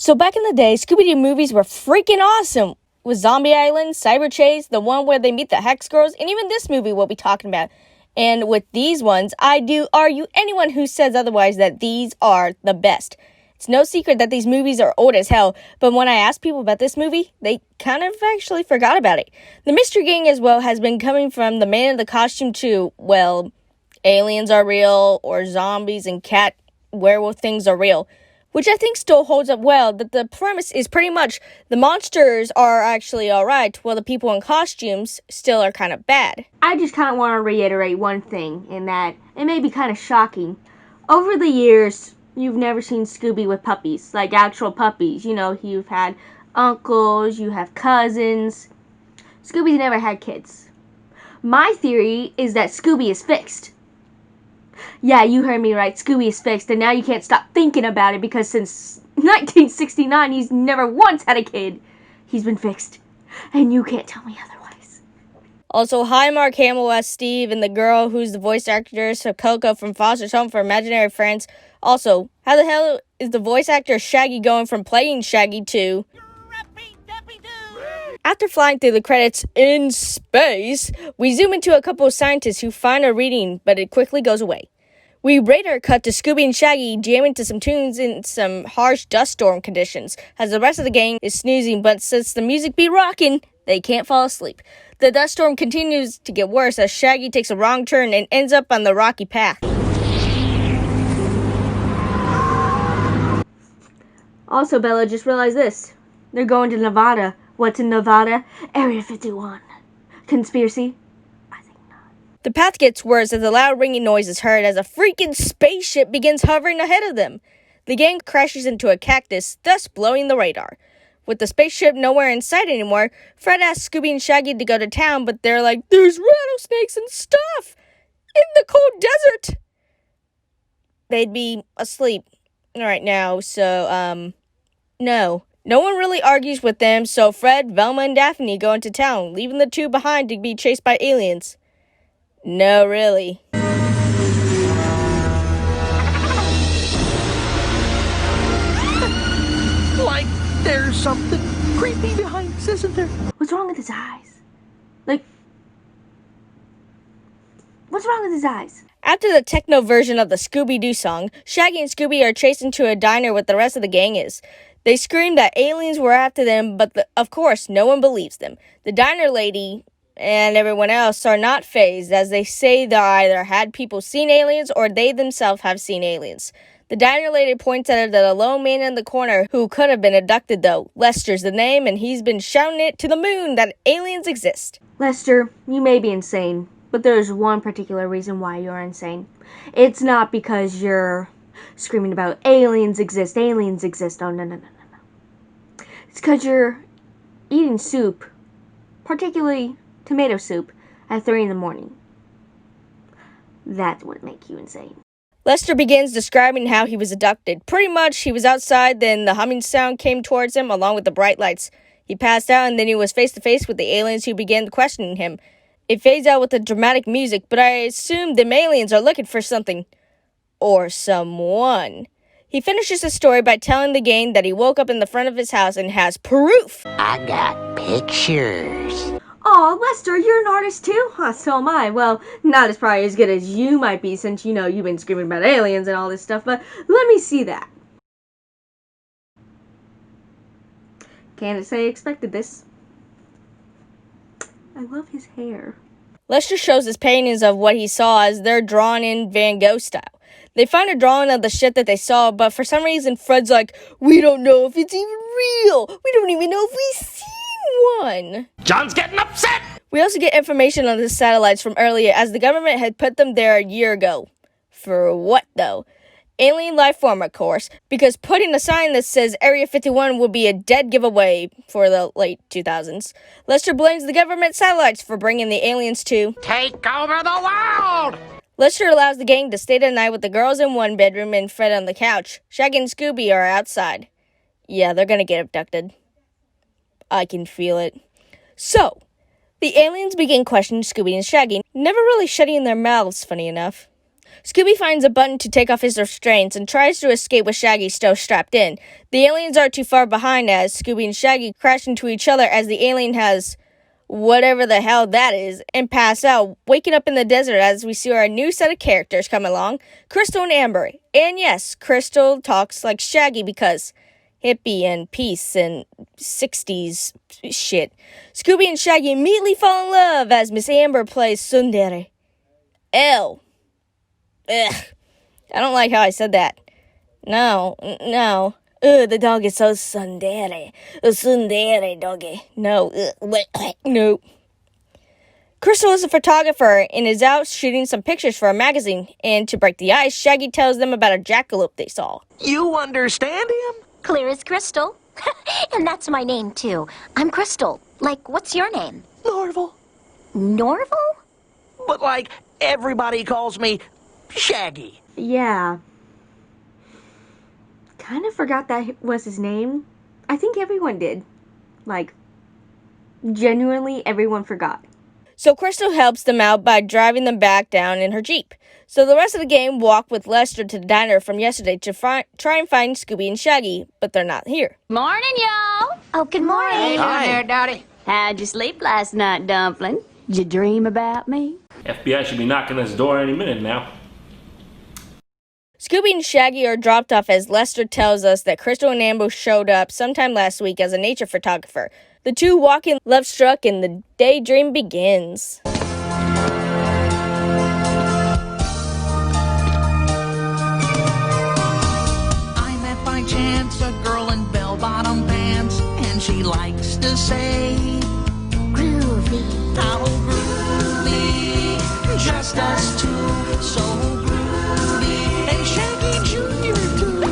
So back in the day, Scooby-Doo movies were freaking awesome. With Zombie Island, Cyber Chase, the one where they meet the Hex Girls, and even this movie we'll be talking about. And with these ones, I do argue anyone who says otherwise that these are the best. It's no secret that these movies are old as hell, but when I ask people about this movie, they kind of actually forgot about it. The mystery gang as well has been coming from the man in the costume to, well, aliens are real, or zombies and cat werewolf things are real. Which I think still holds up well, that the premise is pretty much the monsters are actually alright, while the people in costumes still are kind of bad. I just kind of want to reiterate one thing, in that it may be kind of shocking. Over the years, you've never seen Scooby with puppies, like actual puppies. You know, you've had uncles, you have cousins. Scooby's never had kids. My theory is that Scooby is fixed. Yeah, you heard me right. Scooby is fixed, and now you can't stop thinking about it because since 1969, he's never once had a kid. He's been fixed, and you can't tell me otherwise. Also, hi Mark Hamill as Steve, and the girl who's the voice actress of Coco from Foster's Home for Imaginary Friends. Also, how the hell is the voice actor Shaggy going from playing Shaggy to... After flying through the credits in space, we zoom into a couple of scientists who find a reading, but it quickly goes away. We radar cut to Scooby and Shaggy jamming to some tunes in some harsh dust storm conditions, as the rest of the gang is snoozing, but since the music be rocking, they can't fall asleep. The dust storm continues to get worse as Shaggy takes a wrong turn and ends up on the rocky path. Also, Bella, just realized this. They're going to Nevada. What's in Nevada? Area 51. Conspiracy? I think not. The path gets worse as a loud ringing noise is heard as a freaking spaceship begins hovering ahead of them. The gang crashes into a cactus, thus blowing the radar. With the spaceship nowhere in sight anymore, Fred asks Scooby and Shaggy to go to town, but they're like, there's rattlesnakes and stuff in the cold desert. They'd be asleep right now, so, no. No one really argues with them, so Fred, Velma, and Daphne go into town, leaving the two behind to be chased by aliens. No, really. Like there's something creepy behind us, isn't there? What's wrong with his eyes? What's wrong with his eyes? After the techno version of the Scooby-Doo song, Shaggy and Scooby are chased into a diner where the rest of the gang is. They scream that aliens were after them, but of course, no one believes them. The diner lady and everyone else are not fazed, as they say they either had people seen aliens or they themselves have seen aliens. The diner lady points out that a lone man in the corner who could have been abducted, though. Lester's the name, and he's been shouting it to the moon that aliens exist. Lester, you may be insane, but there's one particular reason why you're insane. It's not because you're screaming about aliens exist. Oh, no. It's because you're eating soup, particularly tomato soup, at 3 in the morning. That would make you insane. Lester begins describing how he was abducted. Pretty much, he was outside, then the humming sound came towards him along with the bright lights. He passed out, and then he was face to face with the aliens who began questioning him. It fades out with the dramatic music, but I assume them aliens are looking for something. Or someone. He finishes his story by telling the gang that he woke up in the front of his house and has proof. I got pictures. Aw, Lester, you're an artist too? So am I. Well, not as probably as good as you might be, since you know you've been screaming about aliens and all this stuff, but let me see that. Can't say I expected this. I love his hair. Lester shows his paintings of what he saw as they're drawn in Van Gogh style. They find a drawing of the shit that they saw, but for some reason Fred's like, we don't know if it's even real. We don't even know if we've seen one. John's getting upset! We also get information on the satellites from earlier, as the government had put them there a year ago. For what, though? Alien life form, of course, because putting a sign that says Area 51 would be a dead giveaway for the late 2000s. Lester blames the government satellites for bringing the aliens to Take over the world! Lester allows the gang to stay the night with the girls in one bedroom and Fred on the couch. Shaggy and Scooby are outside. Yeah, they're gonna get abducted. I can feel it. So, the aliens begin questioning Scooby and Shaggy, never really shutting their mouths, funny enough. Scooby finds a button to take off his restraints and tries to escape with Shaggy still strapped in. The aliens are too far behind as Scooby and Shaggy crash into each other as the alien has whatever the hell that is, and pass out, waking up in the desert as we see our new set of characters come along, Crystal and Amber. And yes, Crystal talks like Shaggy because hippie and peace and 60s shit. Scooby and Shaggy immediately fall in love as Miss Amber plays Sundere. Ew. Ugh. I don't like how I said that. No. The dog is so Sundere. Sundere doggy. No. No. Crystal is a photographer and is out shooting some pictures for a magazine. And to break the ice, Shaggy tells them about a jackalope they saw. You understand him? Clear as crystal. And that's my name, too. I'm Crystal. Like, what's your name? Norval. Norval? But like, everybody calls me Shaggy. Yeah. Kind of forgot that was his name. I think everyone did. Like, genuinely, everyone forgot. So Crystal helps them out by driving them back down in her Jeep. So the rest of the game walk with Lester to the diner from yesterday to try and find Scooby and Shaggy, but they're not here. Morning, y'all. Oh, good morning. Hey, Hi. there, Dottie. How'd you sleep last night, Dumpling? Did you dream about me? FBI should be knocking on this door any minute now. Scooby and Shaggy are dropped off as Lester tells us that Crystal and Amber showed up sometime last week as a nature photographer. The two walk in love struck and the daydream begins. I met by chance a girl in bell-bottom pants, and she likes to say, Groovy. how groovy, just us two, so groovy, and Shaggy Jr. too.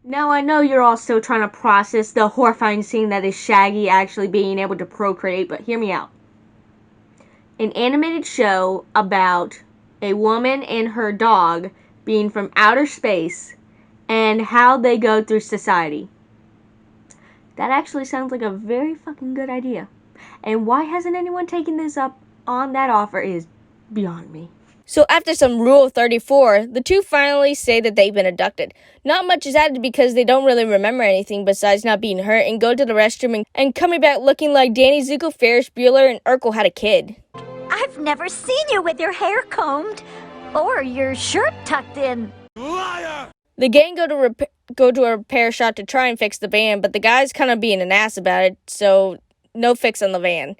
Now, I know you're all still trying to process the horrifying scene that is Shaggy actually being able to procreate, but hear me out. An animated show about a woman and her dog being from outer space and how they go through society. That actually sounds like a very fucking good idea. And why hasn't anyone taken this up on that offer is beyond me. So after some Rule 34, the two finally say that they've been abducted. Not much is added because they don't really remember anything besides not being hurt and go to the restroom and coming back looking like Danny Zuko, Ferris Bueller, and Urkel had a kid. I've never seen you with your hair combed or your shirt tucked in. The gang go to a repair shop to try and fix the van, but the guy's kind of being an ass about it, so no fix on the van.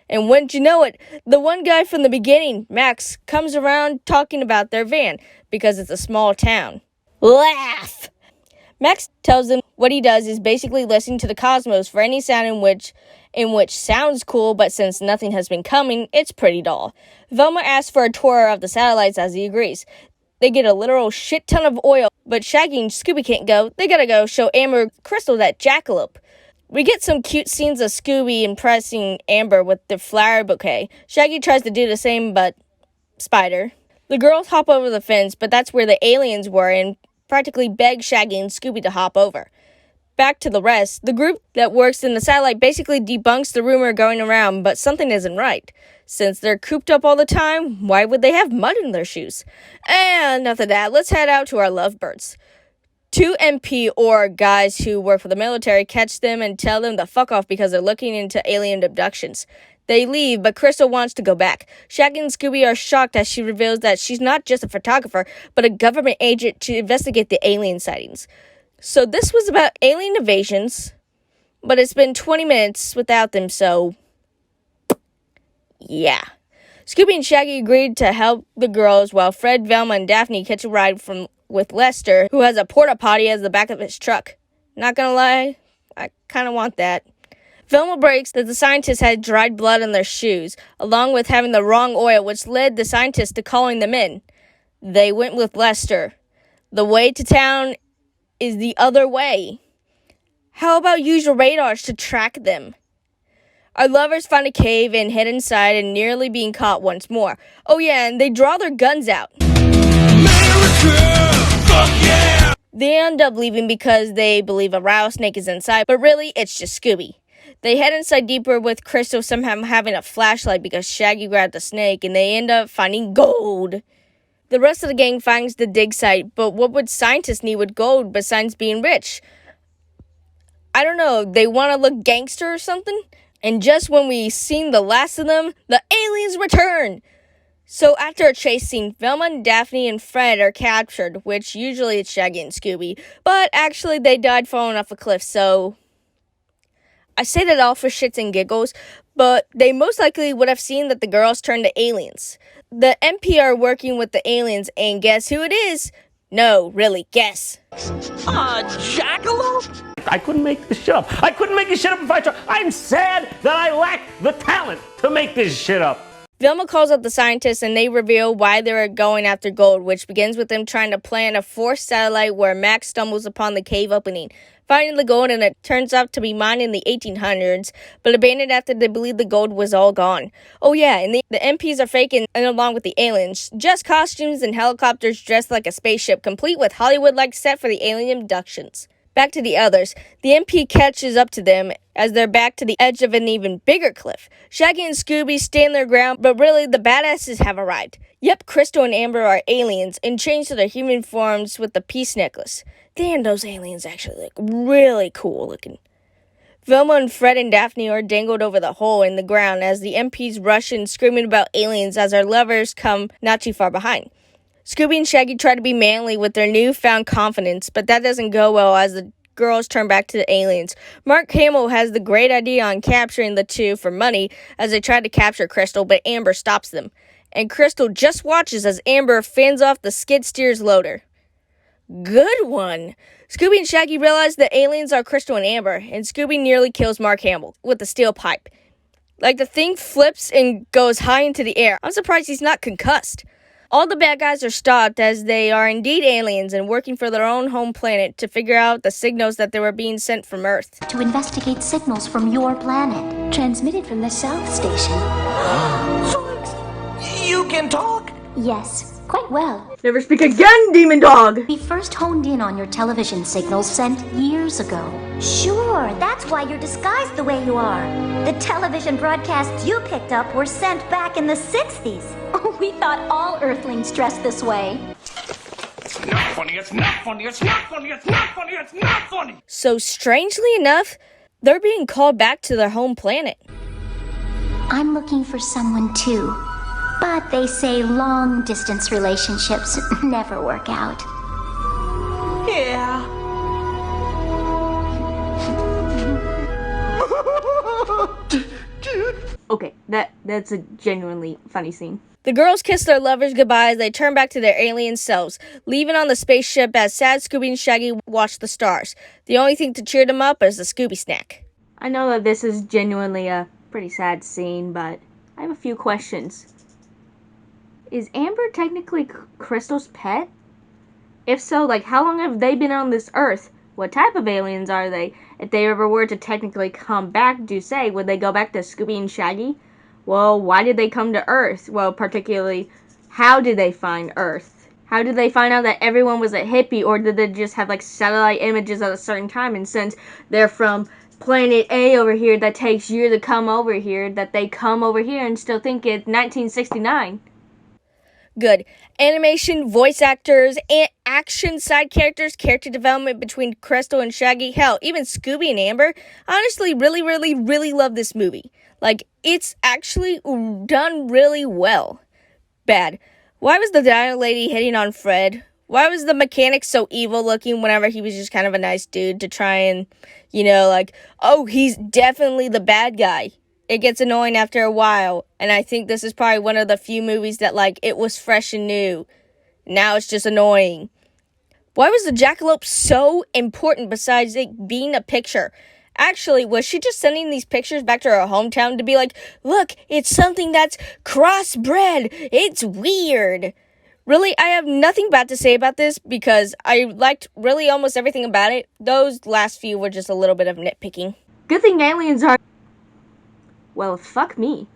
And wouldn't you know it, the one guy from the beginning, Max, comes around talking about their van because it's a small town. Laugh! Max tells them what he does is basically listening to the cosmos for any sound in which sounds cool, but since nothing has been coming, it's pretty dull. Velma asks for a tour of the satellites as he agrees. They get a literal shit ton of oil, but Shaggy and Scooby can't go. They gotta go show Amber and Crystal that jackalope. We get some cute scenes of Scooby impressing Amber with the flower bouquet. Shaggy tries to do the same, but spider. The girls hop over the fence, but that's where the aliens were and practically beg Shaggy and Scooby to hop over. Back to the rest, the group that works in the satellite basically debunks the rumor going around, but something isn't right. Since they're cooped up all the time, why would they have mud in their shoes? And enough of that, let's head out to our lovebirds. Two MP or guys who work for the military catch them and tell them to fuck off because they're looking into alien abductions. They leave, but Crystal wants to go back. Shaggy and Scooby are shocked as she reveals that she's not just a photographer, but a government agent to investigate the alien sightings. So this was about alien invasions, but it's been 20 minutes without them, so yeah. Scooby and Shaggy agreed to help the girls while Fred, Velma, and Daphne catch a ride with Lester, who has a porta potty as the back of his truck. Not gonna lie, I kinda want that. Velma breaks that the scientists had dried blood on their shoes, along with having the wrong oil, which led the scientists to calling them in. They went with Lester. The way to town is the other way. How about use your radars to track them? Our lovers find a cave and head inside and nearly being caught once more. Oh yeah, and they draw their guns out. They end up leaving because they believe a rattlesnake is inside, but really, it's just Scooby. They head inside deeper with Crystal somehow having a flashlight because Shaggy grabbed the snake, and they end up finding gold. The rest of the gang finds the dig site, but what would scientists need with gold besides being rich? I don't know, they want to look gangster or something? And just when we've seen the last of them, the aliens return! So after a chase scene, Velma, Daphne, and Fred are captured, which usually it's Shaggy and Scooby, but actually they died falling off a cliff, so I say that all for shits and giggles, but they most likely would have seen that the girls turned to aliens. The MP are working with the aliens, and guess who it is? No, really, guess. Jackalope? I couldn't make this shit up. I couldn't make this shit up if I tried. I'm sad that I lack the talent to make this shit up. Velma calls out the scientists and they reveal why they are going after gold, which begins with them trying to plant a forced satellite where Max stumbles upon the cave opening, finding the gold, and it turns out to be mined in the 1800s, but abandoned after they believe the gold was all gone. Oh yeah, and the MPs are faking, and along with the aliens, just costumes and helicopters dressed like a spaceship, complete with Hollywood-like set for the alien abductions. Back to the others, the MP catches up to them as they're back to the edge of an even bigger cliff. Shaggy and Scooby stand their ground, but really the badasses have arrived. Yep, Crystal and Amber are aliens and changed to their human forms with the peace necklace. Damn, those aliens actually look really cool looking. Velma and Fred and Daphne are dangled over the hole in the ground as the MPs rush in screaming about aliens as our lovers come not too far behind. Scooby and Shaggy try to be manly with their newfound confidence, but that doesn't go well as the girls turn back to the aliens. Mark Hamill has the great idea on capturing the two for money as they try to capture Crystal, but Amber stops them. And Crystal just watches as Amber fends off the skid steer's loader. Good one! Scooby and Shaggy realize the aliens are Crystal and Amber, and Scooby nearly kills Mark Hamill with a steel pipe. Like, the thing flips and goes high into the air. I'm surprised he's not concussed. All the bad guys are stopped as they are indeed aliens and working for their own home planet to figure out the signals that they were being sent from Earth. To investigate signals from your planet, transmitted from the South Station. You can talk? Yes, quite well. Never speak again, demon dog! We first honed in on your television signals sent years ago. Sure, that's why you're disguised the way you are. The television broadcasts you picked up were sent back in the 60s. We thought all Earthlings dressed this way. It's not funny, it's not funny, it's not funny, it's not funny, it's not funny! So strangely enough, they're being called back to their home planet. I'm looking for someone too. But they say long-distance relationships never work out. Yeah. Okay, that's a genuinely funny scene. The girls kiss their lovers goodbye as they turn back to their alien selves, leaving on the spaceship as sad Scooby and Shaggy watch the stars. The only thing to cheer them up is the Scooby snack. I know that this is genuinely a pretty sad scene, but I have a few questions. Is Amber technically Crystal's pet? If so, like, how long have they been on this Earth? What type of aliens are they? If they ever were to technically come back, do say, would they go back to Scooby and Shaggy? Well, why did they come to Earth? Well, particularly, how did they find Earth? How did they find out that everyone was a hippie, or did they just have, like, satellite images at a certain time, and since they're from Planet A over here that takes years to come over here, that they come over here and still think it's 1969? Good. Animation, voice actors, and action side characters, character development between Crystal and Shaggy, hell, even Scooby and Amber. Honestly, really love this movie. Like, it's actually done really well. Bad. Why was the dino lady hitting on Fred? Why was the mechanic so evil looking whenever he was just kind of a nice dude to try and, like, oh, he's definitely the bad guy. It gets annoying after a while, and I think this is probably one of the few movies that, like, it was fresh and new. Now it's just annoying. Why was the jackalope so important besides it being a picture? Actually, was she just sending these pictures back to her hometown to be like, look, it's something that's crossbred. It's weird. Really, I have nothing bad to say about this because I liked really almost everything about it. Those last few were just a little bit of nitpicking. Good thing aliens are... Well, fuck me.